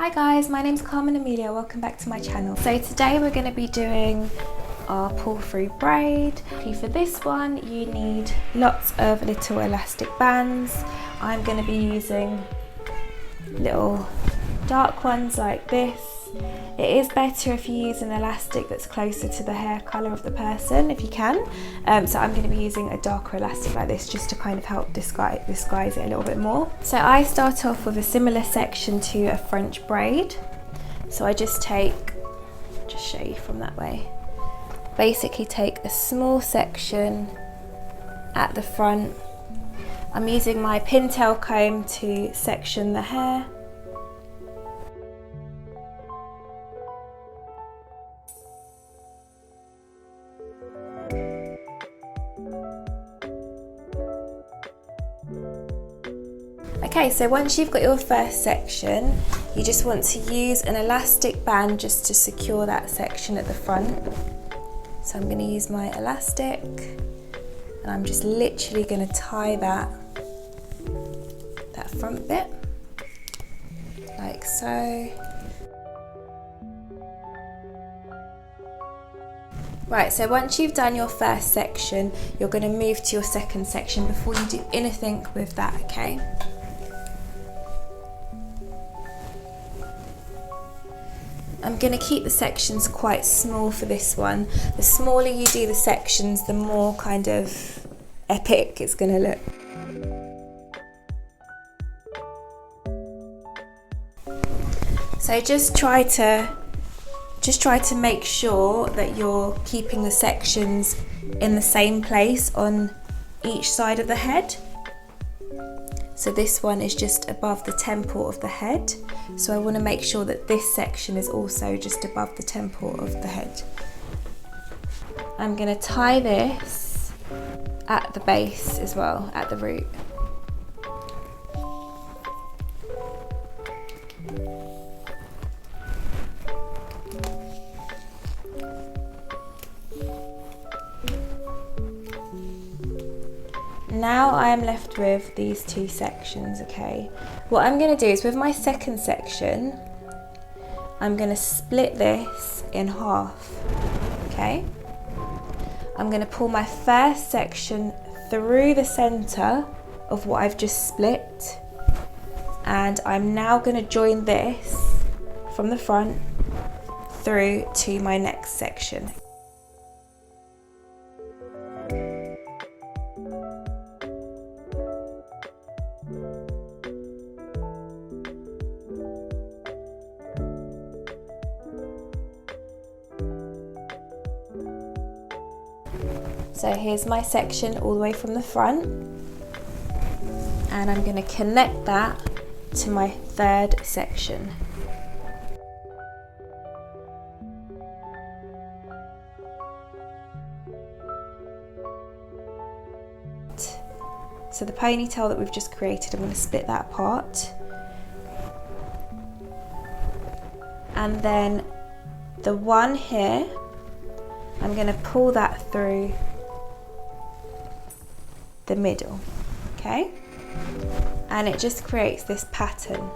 Hi guys, my name's Carmen Amelia, welcome back to my channel. So today we're going to be doing our pull-through braid. For this one you need lots of little elastic bands. I'm going to be using little dark ones like this. It is better if you use an elastic that's closer to the hair colour of the person if you can. So I'm going to be using a darker elastic like this just to kind of help disguise it a little bit more. So I start off with a similar section to a French braid. So I just show you from that way. Basically take a small section at the front. I'm using my pintail comb to section the hair. Okay, so once you've got your first section, you just want to use an elastic band just to secure that section at the front. So I'm going to use my elastic and I'm just literally going to tie that front bit, like so. Right, so once you've done your first section, you're going to move to your second section before you do anything with that, okay? I'm going to keep the sections quite small for this one. The smaller you do the sections, the more kind of epic it's going to look. So just try to make sure that you're keeping the sections in the same place on each side of the head. So this one is just above the temple of the head. So I want to make sure that this section is also just above the temple of the head. I'm going to tie this at the base as well, at the root. Now I am left with these two sections, okay? What I'm going to do is with my second section, I'm going to split this in half, okay? I'm going to pull my first section through the centre of what I've just split, and I'm now going to join this from the front through to my next section. So here's my section all the way from the front, and I'm going to connect that to my third section. So the ponytail that we've just created, I'm going to split that apart. And then the one here, I'm going to pull that through the middle, okay? And it just creates this pattern.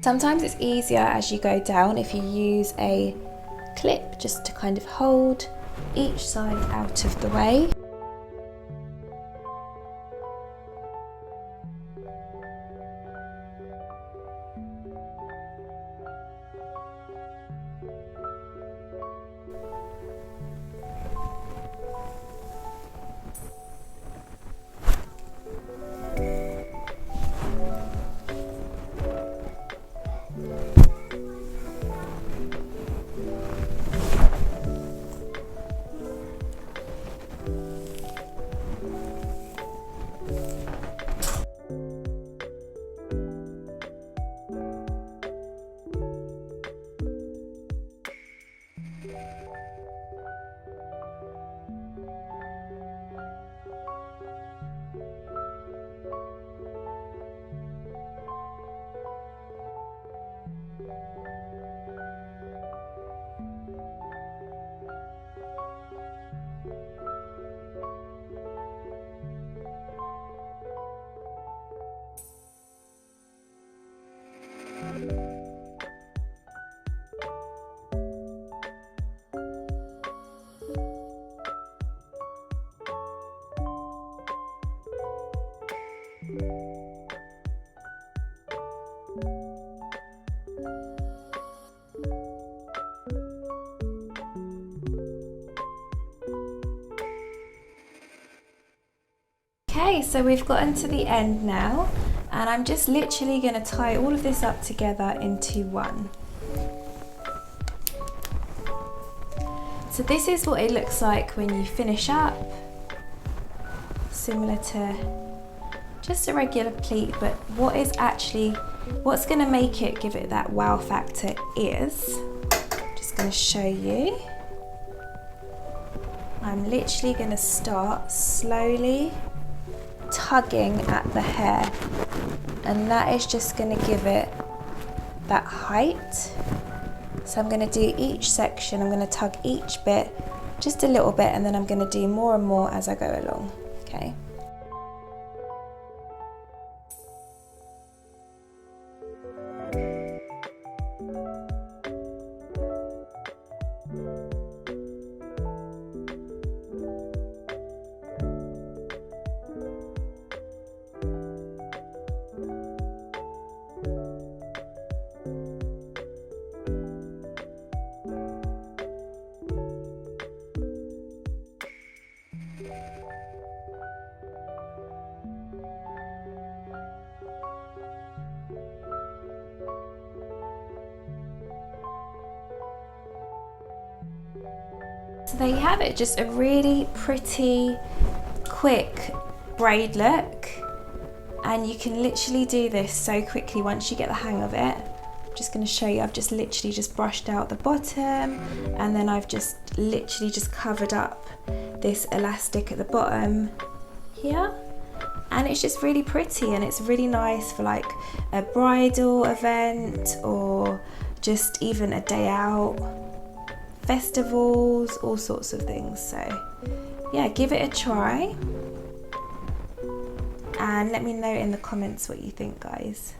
Sometimes it's easier as you go down if you use a clip just to kind of hold each side out of the way. Okay, so we've gotten to the end now, and I'm just literally going to tie all of this up together into one. So this is what it looks like when you finish up, similar to just a regular pleat, but what's going to make it give it that wow factor is, I'm just going to show you. I'm literally going to start slowly tugging at the hair, and that is just going to give it that height. So I'm going to do each section, I'm going to tug each bit just a little bit, and then I'm going to do more and more as I go along. Okay. So there you have it, just a really pretty, quick braid look, and you can literally do this so quickly once you get the hang of it. I'm just going to show you, I've just literally just brushed out the bottom, and then I've just literally just covered up this elastic at the bottom here, and it's just really pretty, and it's really nice for like a bridal event or just even a day out, festivals, all sorts of things. So yeah, give it a try and let me know in the comments what you think, guys.